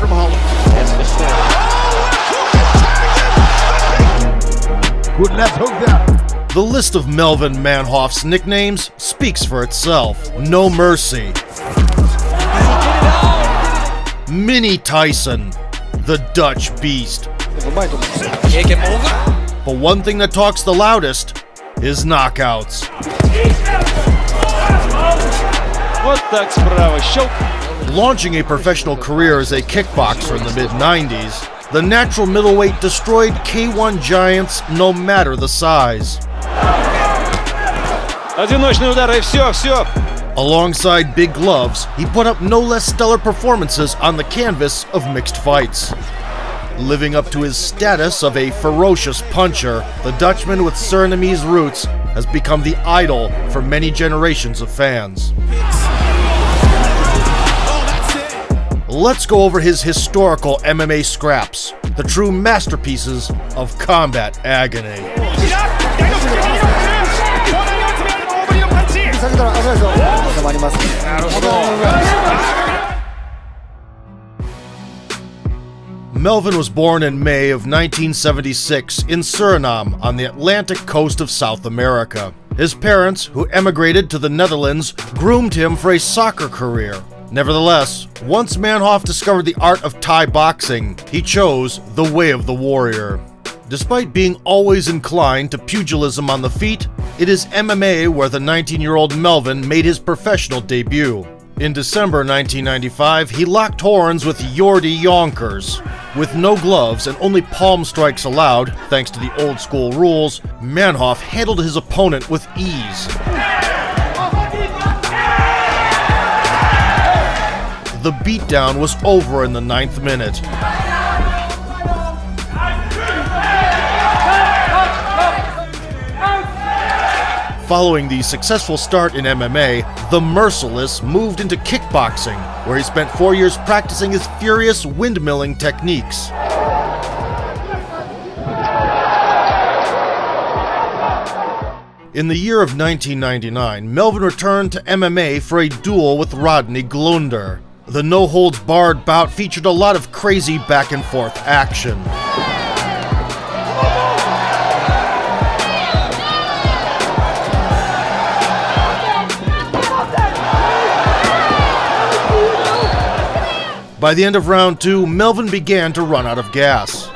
from Holland. That's the Good left hook there. The list of Melvin Manhoef's nicknames speaks for itself. No Mercy, Mini Tyson, the Dutch Beast. Take him over. But one thing that talks the loudest is knockouts. Вот так справа, щелк. Launching a professional career as a kickboxer in the mid-90s, the natural middleweight destroyed K1 giants no matter the size. Одиночный удар и все. Alongside big gloves, he put up no less stellar performances on the canvas of mixed fights. Living up to his status of a ferocious puncher, the Dutchman with Surinamese roots has become the idol for many generations of fans. Let's go over his historical MMA scraps, the true masterpieces of combat agony. Melvin was born in May of 1976 in Suriname on the Atlantic coast of South America. His parents, who emigrated to the Netherlands, groomed him for a soccer career. Nevertheless, once Manhoef discovered the art of Thai boxing, he chose the way of the warrior. Despite being always inclined to pugilism on the feet, it is MMA where the 19-year-old Melvin made his professional debut. In December 1995, he locked horns with Jordi Yonkers. With no gloves and only palm strikes allowed, thanks to the old-school rules, Manhoef handled his opponent with ease. The beatdown was over in the 9th minute. Following the successful start in MMA, the Merciless moved into kickboxing, where he spent 4 years practicing his furious windmilling techniques. In the year of 1999, Melvin returned to MMA for a duel with Rodney Glunder. The no-holds-barred bout featured a lot of crazy back-and-forth action. By the end of round 2, Melvin began to run out of gas.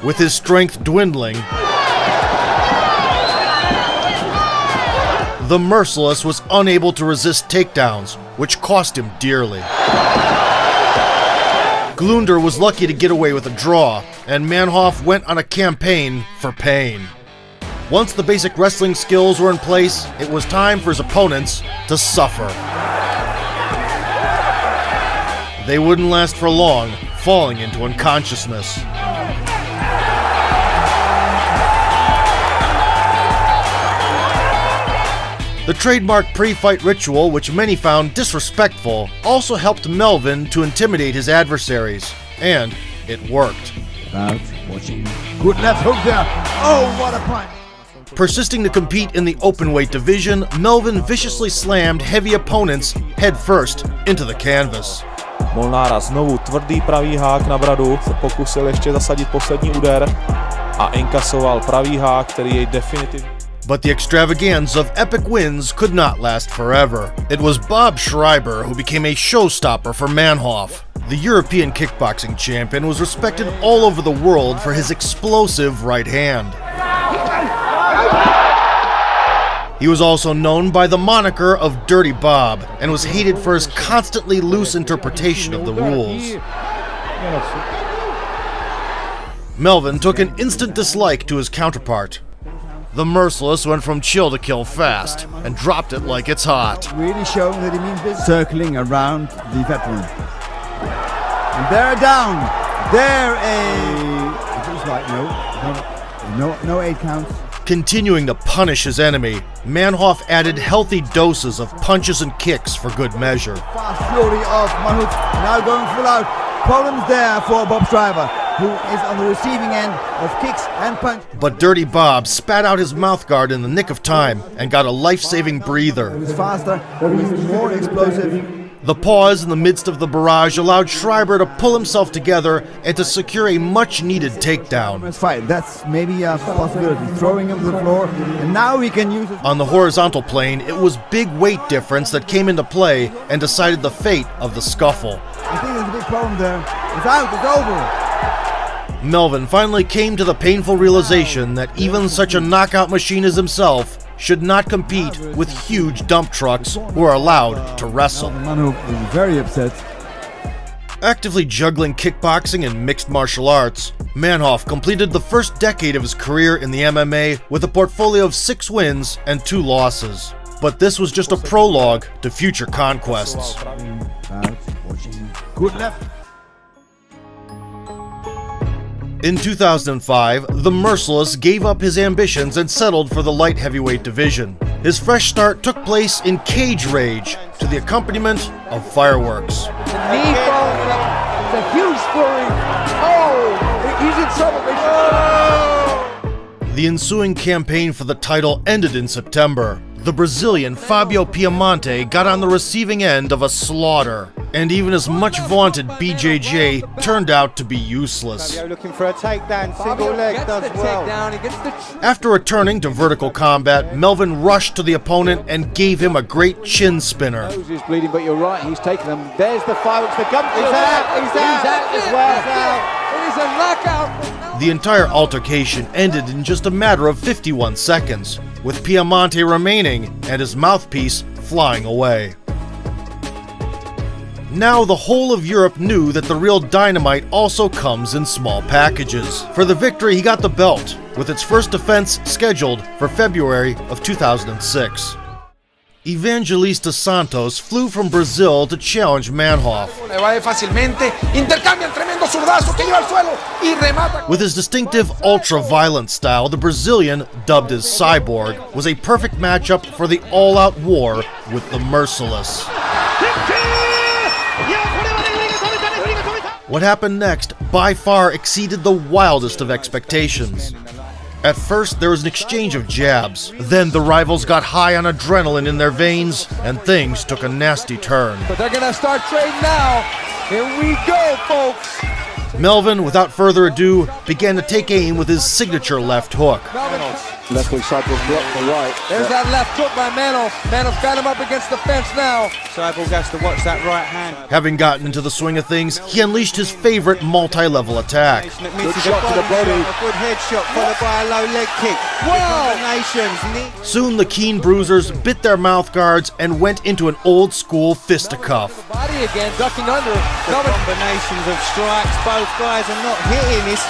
With his strength dwindling, the Merciless was unable to resist takedowns, which cost him dearly. Glunder was lucky to get away with a draw, and Manhoef went on a campaign for pain. Once the basic wrestling skills were in place, it was time for his opponents to suffer. They wouldn't last for long, falling into unconsciousness. The trademark pre-fight ritual, which many found disrespectful, also helped Melvin to intimidate his adversaries, and it worked. Good left hook there. Oh, what a punch. Persisting to compete in the openweight division, Melvin viciously slammed heavy opponents headfirst into the canvas. Molnára znovu tvrdý pravý hák na bradu, se pokusil ještě zasadit poslední úder a inkasoval pravý hák, který jej definitivně... But the extravaganza of epic wins could not last forever. It was Bob Schreiber who became a showstopper for Manhoef. The European kickboxing champion was respected all over the world for his explosive right hand. He was also known by the moniker of Dirty Bob and was hated for his constantly loose interpretation of the rules. Melvin took an instant dislike to his counterpart. The Merciless went from chill to kill fast and dropped it like it's hot. Really showing that he means business. Circling around the veteran. And they're down. There it looks like no 8 counts. Continuing to punish his enemy, Manhoef added healthy doses of punches and kicks for good measure. Fast fury of Manhoef now going full out. Problems there for Bob Schreiber, who is on the receiving end of kicks and punch. But Dirty Bob spat out his mouthguard in the nick of time and got a life-saving breather. He was faster, he was more explosive, The pause in the midst of the barrage allowed Schreiber to pull himself together and to secure a much-needed takedown. Let's fight. That's maybe a possibility. Throwing him to the floor, and now he can use it. On the horizontal plane, it was big weight difference that came into play and decided the fate of the scuffle. I think there's a big problem there. It's out. It's over. Melvin finally came to the painful realization that even such a knockout machine as himself should not compete with huge dump trucks who are allowed to wrestle. Manu is very upset. Actively juggling kickboxing and mixed martial arts, Manhoff completed the first decade of his career in the MMA with a portfolio of 6 wins and 2 losses. But this was just a prologue to future conquests. Good left. In 2005, the Merciless gave up his ambitions and settled for the light heavyweight division. His fresh start took place in Cage Rage to the accompaniment of fireworks. The knee following up. It's a huge flurry. Oh, he's in trouble. The ensuing campaign for the title ended in September. The Brazilian Fabio Piemonte got on the receiving end of a slaughter, and even his much vaunted BJJ turned out to be useless. Looking for a takedown, single leg does well. After returning to vertical combat, Melvin rushed to the opponent and gave him a great chin spinner. Nose is bleeding, but you're right, he's taken them. There's the fireworks, the gun. He's out as well. It is a knockout. The entire altercation ended in just a matter of 51 seconds, with Piemonte remaining and his mouthpiece flying away. Now the whole of Europe knew that the real dynamite also comes in small packages. For the victory, he got the belt, with its first defense scheduled for February of 2006. Evangelista Santos flew from Brazil to challenge Manhoff. With his distinctive ultra-violent style, the Brazilian, dubbed as Cyborg, was a perfect matchup for the all-out war with the Merciless. What happened next by far exceeded the wildest of expectations. At first, there was an exchange of jabs. Then the rivals got high on adrenaline in their veins, and things took a nasty turn. But they're going to start trading now. Here we go, folks. Melvin, without further ado, began to take aim with his signature left hook. Left hook Cyborg blocked the right. There's that left hook by Manhoff. Manhoff got him up against the fence now. Cyborg has to watch that right hand. Having gotten into the swing of things, he unleashed his favorite multi-level attack. Good shot to the body. A good headshot followed by a low leg kick. Wow! Soon the keen bruisers bit their mouth guards and went into an old-school fisticuff. Body again, ducking under. The combinations of strikes, both guys are not hitting this.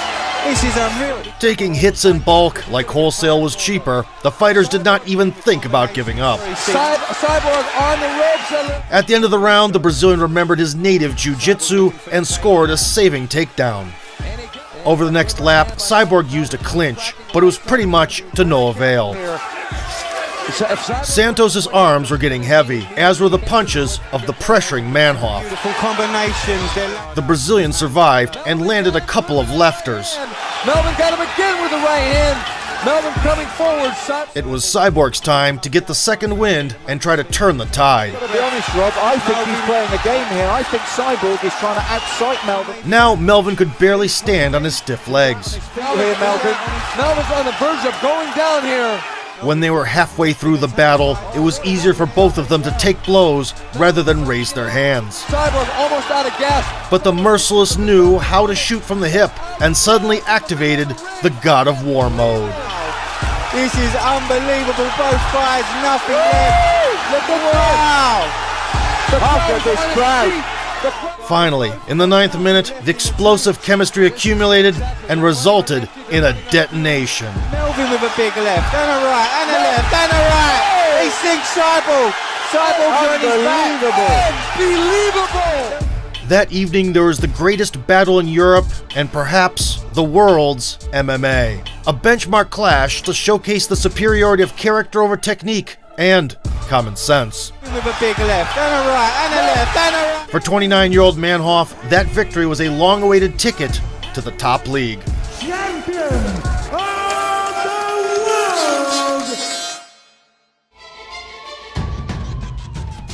This is unreal. Taking hits in bulk, like wholesale was cheaper, the fighters did not even think about giving up. Cyborg on the ropes. At the end of the round, the Brazilian remembered his native jiu-jitsu and scored a saving takedown. Over the next lap, Cyborg used a clinch, but it was pretty much to no avail. Santos' arms were getting heavy, as were the punches of the pressuring Manhoff. The Brazilian survived and landed a couple of lefters. Melvin got him again with the right hand. Melvin coming forward. It was Cyborg's time to get the second wind and try to turn the tide. To be honest, Rob, I think he's playing the game here. I think Cyborg is trying to outsight Melvin. Now Melvin could barely stand on his stiff legs. Here, Melvin. Melvin's on the verge of going down here. When they were halfway through the battle, it was easier for both of them to take blows rather than raise their hands. Cyborg almost out of gas. But the Merciless knew how to shoot from the hip and suddenly activated the God of War mode. This is unbelievable. Both guys, nothing left. Look at wow. Look at this crowd. Finally, in the 9th minute, the explosive chemistry accumulated and resulted in a detonation. Melvin with a big left, and a right, and a left, and a right. He sinks Cyborg. Cyborg's on his back. Unbelievable. That evening, there was the greatest battle in Europe and perhaps the world's MMA. A benchmark clash to showcase the superiority of character over technique and common sense. With a big left, and a right, and a left, and a right. For 29-year-old Manhoff, that victory was a long-awaited ticket to the top league. Champion of the world!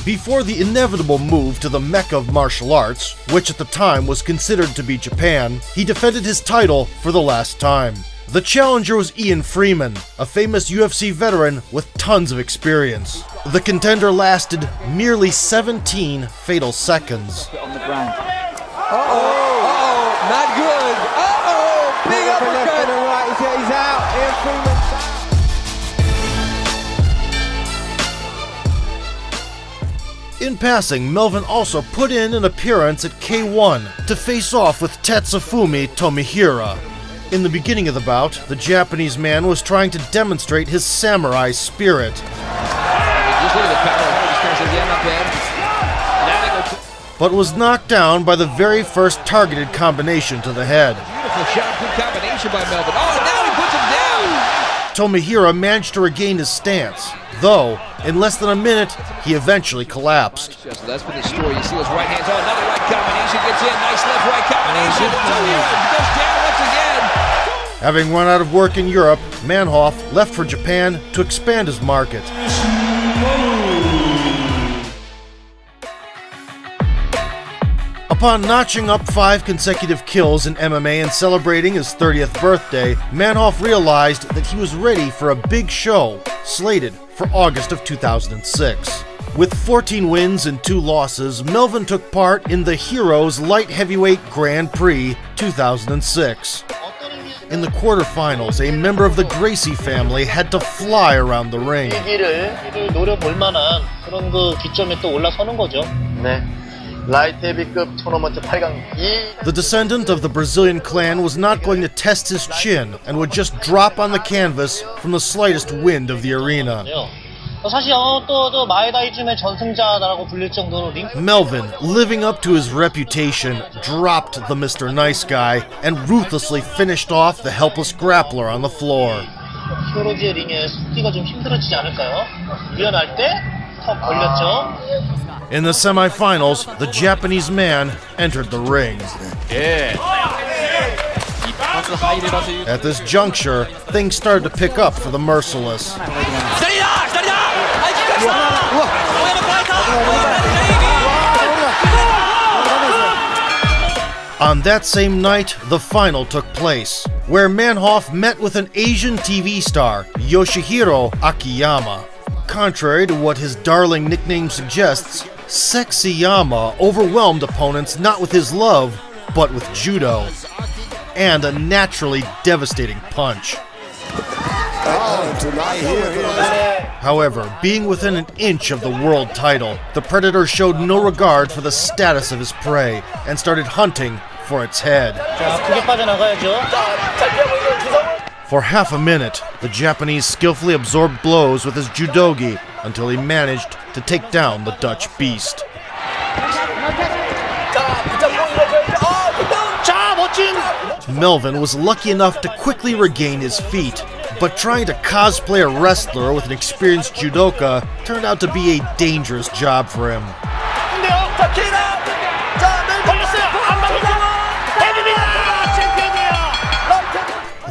Before the inevitable move to the Mecca of martial arts, which at the time was considered to be Japan, he defended his title for the last time. The challenger was Ian Freeman, a famous UFC veteran with tons of experience. The contender lasted merely 17 fatal seconds. On the ground. Not good. Big uppercut. Right. He's out. Ian Freeman. In passing, Melvin also put in an appearance at K1 to face off with Tatsufumi Tomihira. In the beginning of the bout, the Japanese man was trying to demonstrate his samurai spirit. But was knocked down by the very first targeted combination to the head. Beautiful shot, good combination by Melvin. Oh, now he puts him down! Tomihira managed to regain his stance, though, in less than a minute, he eventually collapsed. So that's been the story. You see his right hands. Oh, another right combination gets in. Nice left right combination. Tomihira goes down once again. Having run out of work in Europe, Manhoff left for Japan to expand his market. Upon notching up 5 consecutive kills in MMA and celebrating his 30th birthday, Manhoff realized that he was ready for a big show, slated for August of 2006. With 14 wins and 2 losses, Melvin took part in the Heroes Light Heavyweight Grand Prix 2006. In the quarterfinals, a member of the Gracie family had to fly around the ring. 노려볼 만한 그런 그 기점에 또 올라서는 거죠. 네. 라이트 헤비급 토너먼트 8강. The descendant of the Brazilian clan was not going to test his chin and would just drop on the canvas from the slightest wind of the arena. 사실 또 마에다이쯤의 전승자라고 불릴 정도로 Melvin, living up to his reputation, dropped the Mr. Nice Guy and ruthlessly finished off the helpless grappler on the floor. 히어로즈의 링에 섰기가 좀 힘들어지지 않을까요? 일어날 때 턱 걸렸죠. In the semifinals, the Japanese man entered the ring. At this juncture, things started to pick up for the Merciless. On that same night, the final took place, where Manhoff met with an Asian TV star, Yoshihiro Akiyama. Contrary to what his darling nickname suggests, Sexy Yama overwhelmed opponents not with his love, but with judo, and a naturally devastating punch. However, being within an inch of the world title, the Predator showed no regard for the status of his prey and started hunting for its head. For half a minute, the Japanese skillfully absorbed blows with his judogi until he managed to take down the Dutch beast. Melvin was lucky enough to quickly regain his feet, but trying to cosplay a wrestler with an experienced judoka turned out to be a dangerous job for him.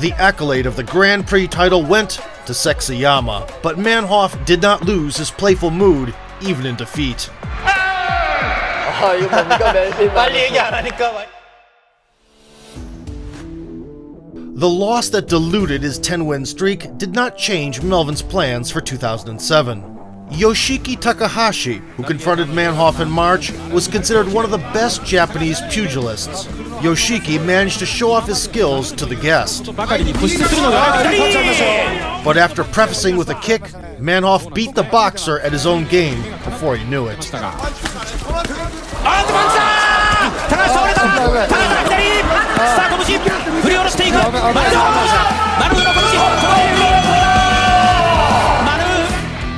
The accolade of the Grand Prix title went to Sexy Yama, but Manhoff did not lose his playful mood even in defeat. The loss that diluted his 10-win streak did not change Melvin's plans for 2007. Yoshiki Takahashi, who confronted Manhoff in March, was considered one of the best Japanese pugilists. Yoshiki managed to show off his skills to the guest. But after prefacing with a kick, Manhoff beat the boxer at his own game before he knew it.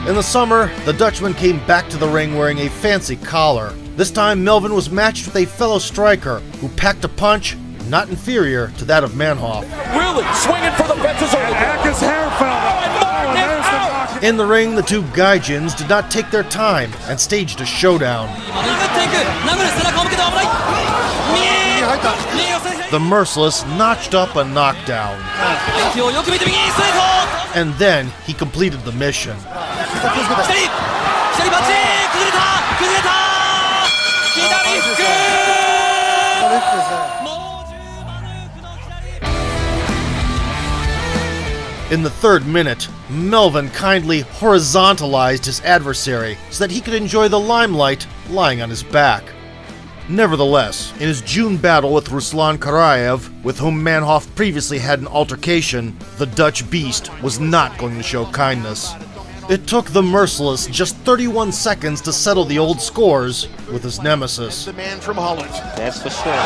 In the summer, the Dutchman came back to the ring wearing a fancy collar. This time, Melvin was matched with a fellow striker who packed a punch not inferior to that of Manhoff. Really swinging for the fences over there. His hair fell. In the ring, the two Gaijins did not take their time and staged a showdown. The Merciless notched up a knockdown. And then he completed the mission. In the third minute, Melvin kindly horizontalized his adversary so that he could enjoy the limelight lying on his back. Nevertheless, in his June battle with Ruslan Karayev, with whom Manhoff previously had an altercation, the Dutch beast was not going to show kindness. It took the merciless just 31 seconds to settle the old scores with his nemesis. The man from Holland. That's for sure. Oh,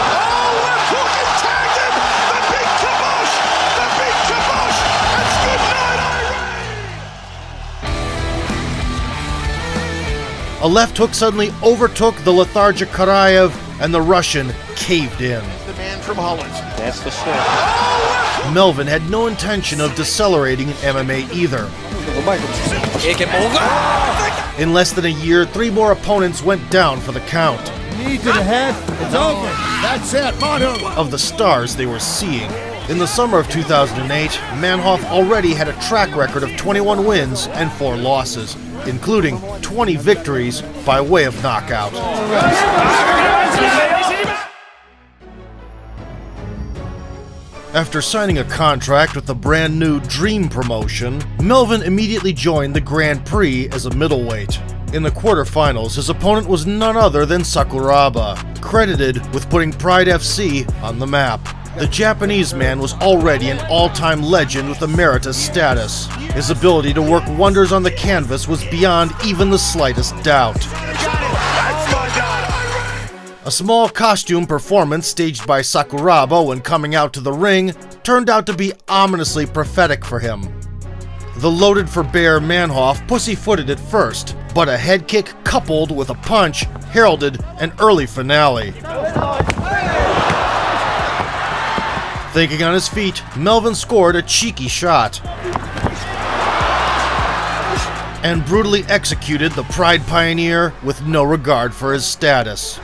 left hook and tagged him! The big kibosh! The big kibosh! It's good night, Irene! A left hook suddenly overtook the lethargic Karayev, and the Russian caved in. The man from Holland. That's for sure. Melvin had no intention of decelerating in MMA either. In less than a year, 3 more opponents went down for the count. Knee to the head. It's over. That's it. Manu. Of the stars they were seeing. In the summer of 2008, Manhoff already had a track record of 21 wins and 4 losses, including 20 victories by way of knockout. After signing a contract with the brand new Dream promotion, Melvin immediately joined the Grand Prix as a middleweight. In the quarterfinals, his opponent was none other than Sakuraba, credited with putting Pride FC on the map. The Japanese man was already an all-time legend with emeritus status. His ability to work wonders on the canvas was beyond even the slightest doubt. A small costume performance staged by Sakuraba when coming out to the ring turned out to be ominously prophetic for him. The loaded for bear Manhoff pussyfooted at first, but a head kick coupled with a punch heralded an early finale. Thinking on his feet, Melvin scored a cheeky shot and brutally executed the Pride pioneer with no regard for his status.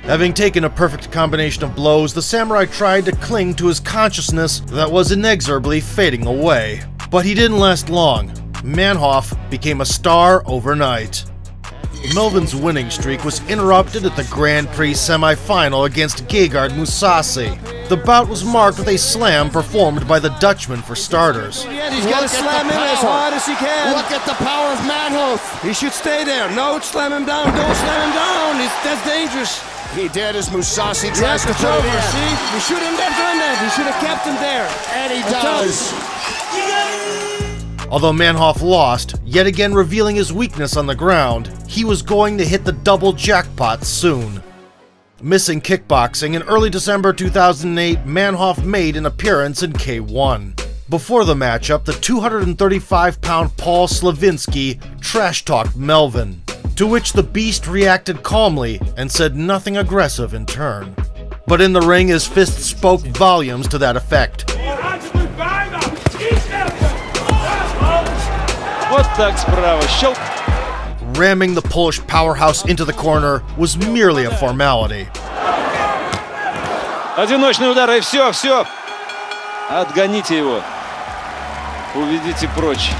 Having taken a perfect combination of blows, the samurai tried to cling to his consciousness that was inexorably fading away. But he didn't last long. Manhoff became a star overnight. Melvin's winning streak was interrupted at the Grand Prix semi-final against Gegard Mousasi. The bout was marked with a slam performed by the Dutchman for starters. He's got to slam him as hard as he can. Look at the power of Manhoff. He should stay there. No, slam him down. Don't slam him down. That's dangerous. He did as Mousasi tries to It's throw over, it in. see? He shouldn't have done that. He should have kept him there. And he does. Although Manhoff lost, yet again revealing his weakness on the ground, he was going to hit the double jackpot soon. Missing kickboxing, in early December 2008, Manhoff made an appearance in K1. Before the matchup, the 235-pound Paul Slavinsky trash-talked Melvin, to which the Beast reacted calmly and said nothing aggressive in turn. But in the ring, his fist spoke volumes to that effect. Вот так справа. Щелк. Ramming the Polish powerhouse into the corner was merely a formality. Одиночный удар, и все, все. Отгоните его. Уведите прочь.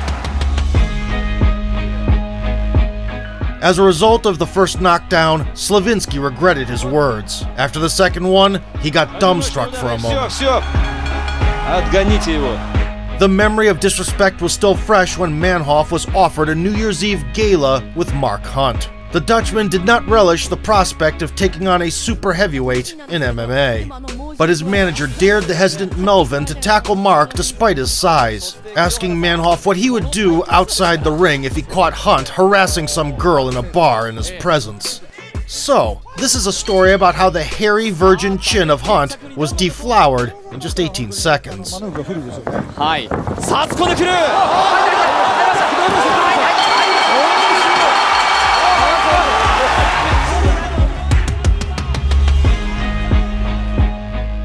As a result of the first knockdown, Slavinsky regretted his words. After the second one, he got dumbstruck for a moment. Все, все. Отгоните его. The memory of disrespect was still fresh when Manhoff was offered a New Year's Eve gala with Mark Hunt. The Dutchman did not relish the prospect of taking on a super heavyweight in MMA. But his manager dared the hesitant Melvin to tackle Mark despite his size, asking Manhoff what he would do outside the ring if he caught Hunt harassing some girl in a bar in his presence. So, this is a story about how the hairy virgin chin of Hunt was deflowered in just 18 seconds. はいさあ突っ込んでくる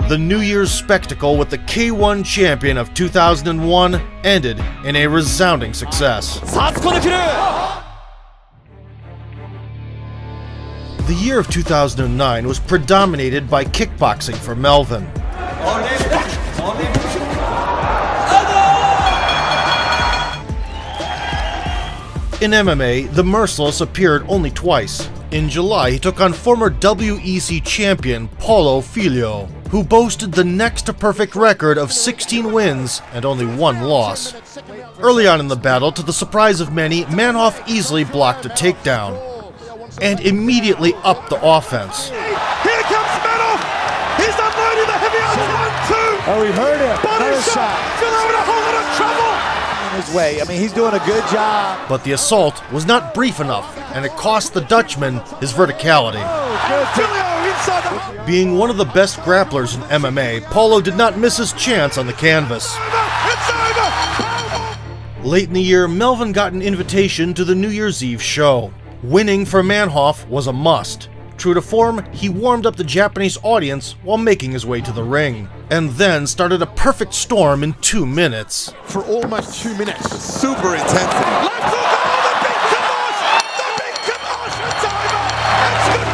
The New Year's spectacle with the K1 champion of 2001 ended in a resounding success. さあ突っ込んでくる The year of 2009 was predominated by kickboxing for Melvin. In MMA, the Merciless appeared only twice. In July, he took on former WEC champion Paulo Filho, who boasted the next-to-perfect record of 16 wins and only 1 loss. Early on in the battle, to the surprise of many, Manhoff easily blocked a takedown and immediately upped the offense. Here comes Manhoff. He's unloading the heavy arms. 1, 2. Oh, he hurt him. Body Another shot. Still having a whole lot of trouble. His way. I mean, he's doing a good job. But the assault was not brief enough, and it cost the Dutchman his verticality. Being one of the best grapplers in MMA, Paulo did not miss his chance on the canvas. Late in the year, Melvin got an invitation to the New Year's Eve show. Winning for Manhoff was a must. True to form, he warmed up the Japanese audience while making his way to the ring, and then started a perfect storm in 2 minutes. For almost 2 minutes. Super intensity. Let's look at the big Kamosh! The big Kamosh timer! It's good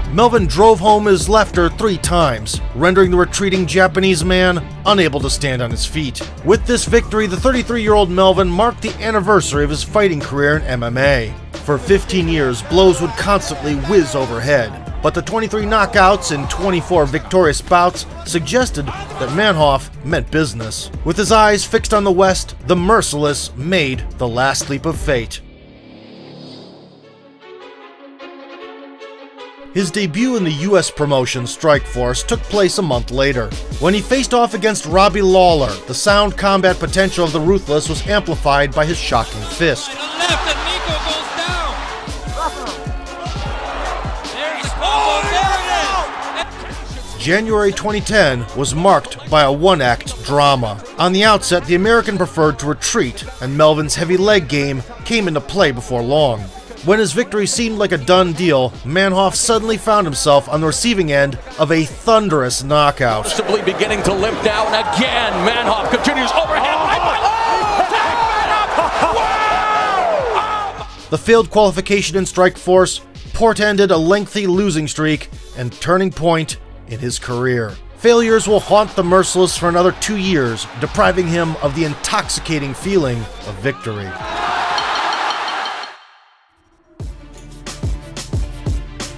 night! Melvin drove home his lefter 3 times, rendering the retreating Japanese man unable to stand on his feet. With this victory, the 33-year-old Melvin marked the anniversary of his fighting career in MMA. For 15 years, blows would constantly whiz overhead, but the 23 knockouts in 24 victorious bouts suggested that Manhoff meant business. With his eyes fixed on the West, the Merciless made the last leap of fate. His debut in the US promotion Strikeforce took place a month later. When he faced off against Robbie Lawler, the sound combat potential of the Ruthless was amplified by his shocking fist. January 2010 was marked by a one-act drama. On the outset, the American preferred to retreat, and Melvin's heavy leg game came into play before long. When his victory seemed like a done deal, Manhoff suddenly found himself on the receiving end of a thunderous knockout. Possibly beginning to limp down again. Manhoff continues overhead. The failed qualification in Strikeforce portended a lengthy losing streak and turning point in his career. Failures will haunt the Merciless for another 2 years, depriving him of the intoxicating feeling of victory.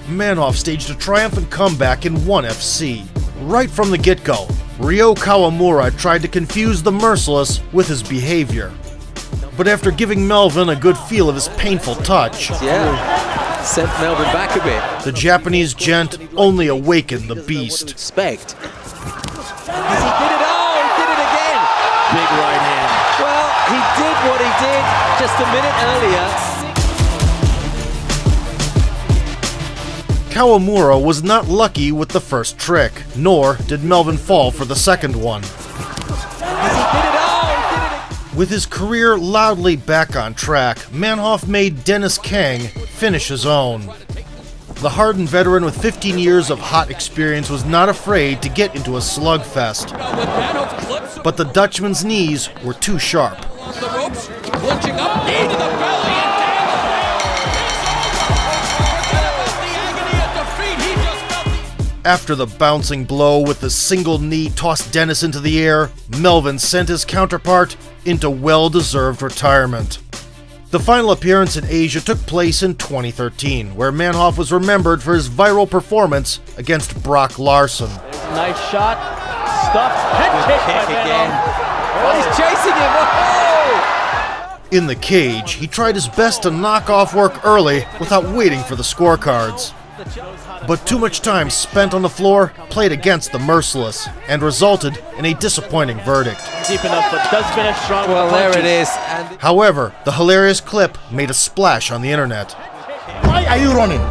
Manhoff staged a triumphant comeback in ONE FC. Right from the get-go, Ryo Kawamura tried to confuse the Merciless with his behavior. But after giving Melvin a good feel of his painful touch, sent Melvin back a bit. The Japanese gent only awakened the beast. Respect. Because he did it, he did it again. Big right hand. Well, he did what he did just a minute earlier. Kawamura was not lucky with the first trick, nor did Melvin fall for the second one. With his career loudly back on track, Manhoff made Dennis Kang finish his own. The hardened veteran with 15 years of hot experience was not afraid to get into a slugfest. But the Dutchman's knees were too sharp. After the bouncing blow with the single knee tossed Dennis into the air, Melvin sent his counterpart into well-deserved retirement. The final appearance in Asia took place in 2013, where Manhoff was remembered for his viral performance against Brock Larson. Nice shot, stuffed, head kick by Manhoff. Oh, he's chasing him, oh! In the cage, he tried his best to knock off work early without waiting for the scorecards. But too much time spent on the floor played against the Merciless and resulted in a disappointing verdict. Deep enough, but does finish strong. Well, there it is. And however, the hilarious clip made a splash on the internet. Why are you running?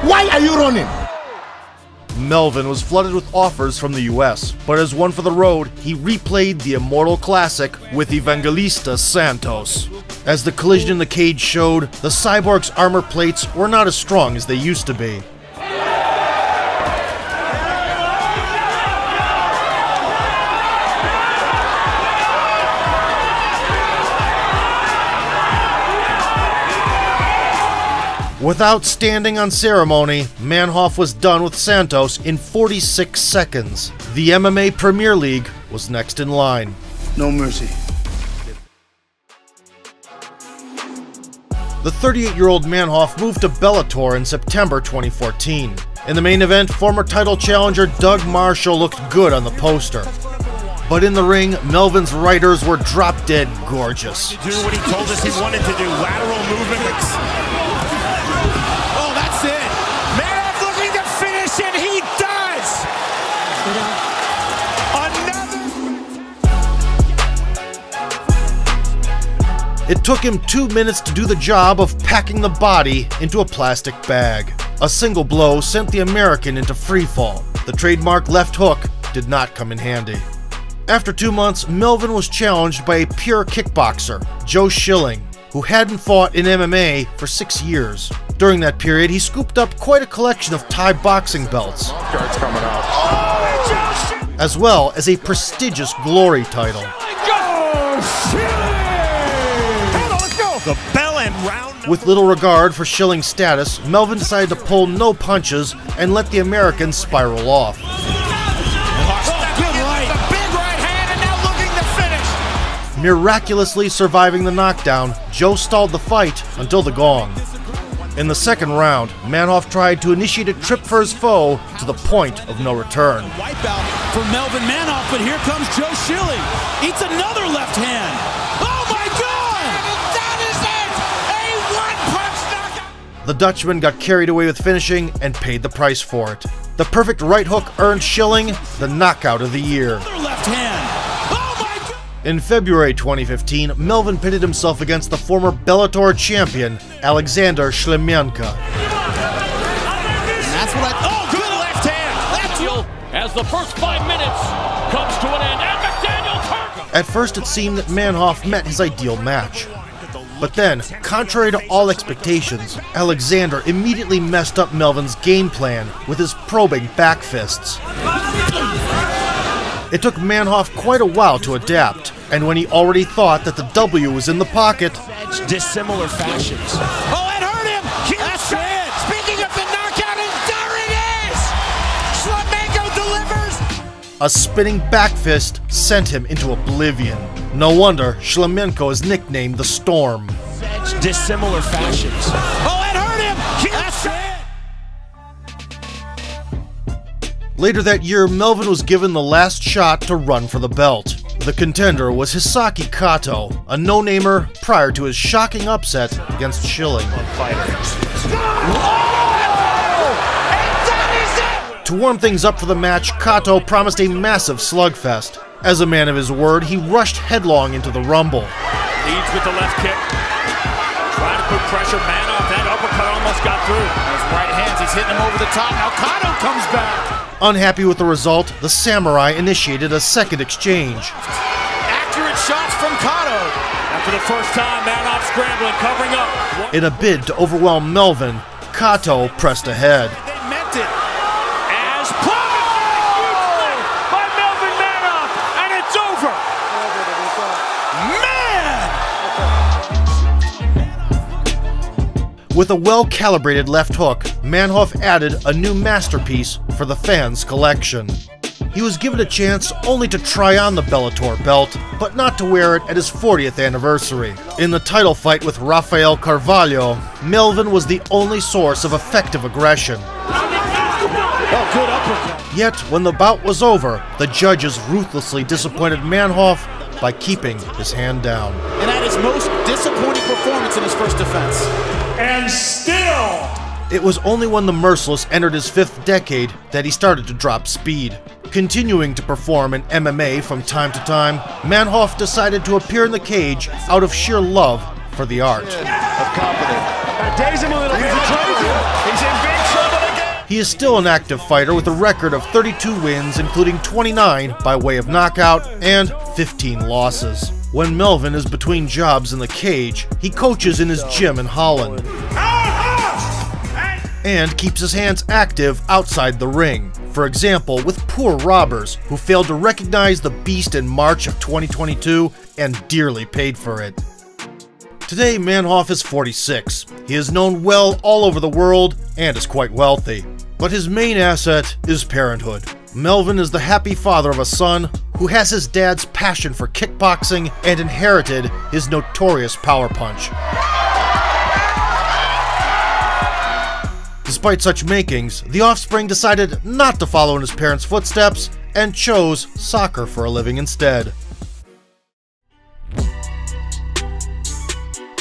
Why are you running? Melvin was flooded with offers from the US, but as one for the road, he replayed the immortal classic with Evangelista Santos. As the collision in the cage showed, the cyborg's armor plates were not as strong as they used to be. Without standing on ceremony, Manhoff was done with Santos in 46 seconds. The MMA Premier League was next in line. No mercy. The 38-year-old Manhoff moved to Bellator in September 2014. In the main event, former title challenger Doug Marshall looked good on the poster. But in the ring, Melvin's writers were drop-dead gorgeous. Do what he told us he wanted to do, lateral movements. Oh, that's it. Manhoff looking to finish, and he does! It took him 2 minutes to do the job of packing the body into a plastic bag. A single blow sent the American into freefall. The trademark left hook did not come in handy. After 2 months, Melvin was challenged by a pure kickboxer, Joe Schilling, who hadn't fought in MMA for 6 years. During that period, he scooped up quite a collection of Thai boxing belts, as well as a prestigious Glory title. The bell and round. With little regard for Schilling's status, Melvin decided to pull no punches and let the American spiral off. Good right. The big right hand, and now looking to finish. Miraculously surviving the knockdown, Joe stalled the fight until the gong. In the second round, Manhoff tried to initiate a trip for his foe to the point of no return. Wipeout for Melvin Manhoff, but here comes Joe Schilling. Eats another left hand. Oh my God! That is it! A one-punch knockout! The Dutchman got carried away with finishing and paid the price for it. The perfect right hook earned Schilling the knockout of the year. Another left hand. Oh my God! In February 2015, Melvin pitted himself against the former Bellator champion, Alexander Shlemenko. That's what oh, good left hand! That's as the first 5 minutes comes to an end, and McDaniel turns. At first, it seemed that Manhoff met his ideal match. But then, contrary to all expectations, Alexander immediately messed up Melvin's game plan with his probing back fists. It took Manhoff quite a while to adapt, and when he already thought that the W was in the pocket, dissimilar fashions. Oh, it hurt him! That's it! Speaking of the knockout, and there it is! Shlemenko delivers! a spinning back fist sent him into oblivion. No wonder Shlemenko is nicknamed the Storm. Dissimilar fashions. Oh, it hurt him! That's it! Later that year, Melvin was given the last shot to run for the belt. The contender was Hisaki Kato, a no-namer prior to his shocking upset against Schilling. To warm things up for the match, Kato promised a massive slugfest. As a man of his word, he rushed headlong into the rumble. Leads with the left kick. Trying to put pressure, man off. That uppercut almost got through. Those right hands, he's hitting him over the top. Now Kato comes back. Unhappy with the result, the Samurai initiated a second exchange. Accurate shots from Kato. After the first time, Manhoff scrambling, covering up. In a bid to overwhelm Melvin, Kato pressed ahead. They meant it. As huge by Melvin Manhoff, and it's over. Man! With a well-calibrated left hook, Manhoff added a new masterpiece for the fans' collection. He was given a chance only to try on the Bellator belt, but not to wear it at his 40th anniversary. In the title fight with Rafael Carvalho, Melvin was the only source of effective aggression. Oh, good uppercut. Yet, when the bout was over, the judges ruthlessly disappointed Manhoff by keeping his hand down. And at his most disappointing performance in his first defense. And still! It was only when the Merciless entered his 5th decade that he started to drop speed. Continuing to perform in MMA from time to time, Manhoff decided to appear in the cage out of sheer love for the art. Of confidence. Daze him a little bit. He's in big trouble again. He is still an active fighter with a record of 32 wins, including 29 by way of knockout and 15 losses. When Melvin is between jobs in the cage, he coaches in his gym in Holland and keeps his hands active outside the ring. For example, with poor robbers who failed to recognize the beast in March of 2022 and dearly paid for it. Today, Manhoff is 46. He is known well all over the world and is quite wealthy. But his main asset is parenthood. Melvin is the happy father of a son who has his dad's passion for kickboxing and inherited his notorious power punch. Despite such makings, the offspring decided not to follow in his parents' footsteps and chose soccer for a living instead.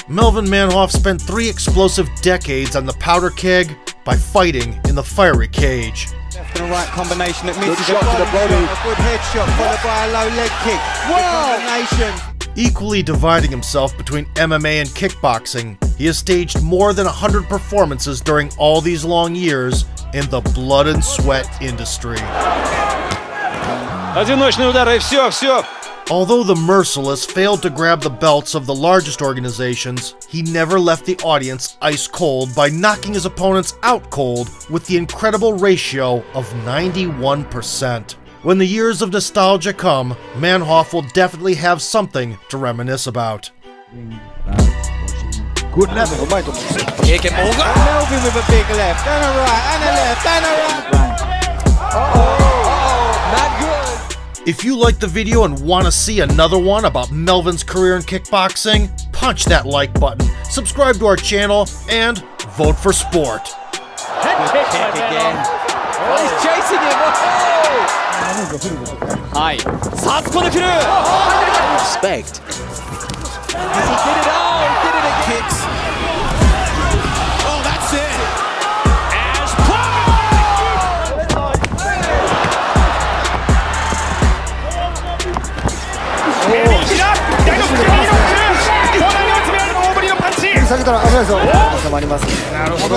Melvin Manhoef spent 3 explosive decades on the powder keg by fighting in the fiery cage. Left and right combination that misses a body. A good headshot followed by a low leg kick. Combination. Equally dividing himself between MMA and kickboxing, he has staged more than 100 performances during all these long years in the blood and sweat industry. Одиночный удар, и все. Although the Merciless failed to grab the belts of the largest organizations, he never left the audience ice cold by knocking his opponents out cold with the incredible ratio of 91%. When the years of nostalgia come, Manhoef will definitely have something to reminisce about. Good level. Melvin with a big left, and a right, and a left, and a right. Not good. If you liked the video and want to see another one about Melvin's career in kickboxing, punch that like button, subscribe to our channel, and vote for sport. Head kick again. Oh, he's chasing him. High. Respect. He did it all. He did it again. Kicks. Oh, that's it. As下げたら危ないぞ。収まります。なるほど。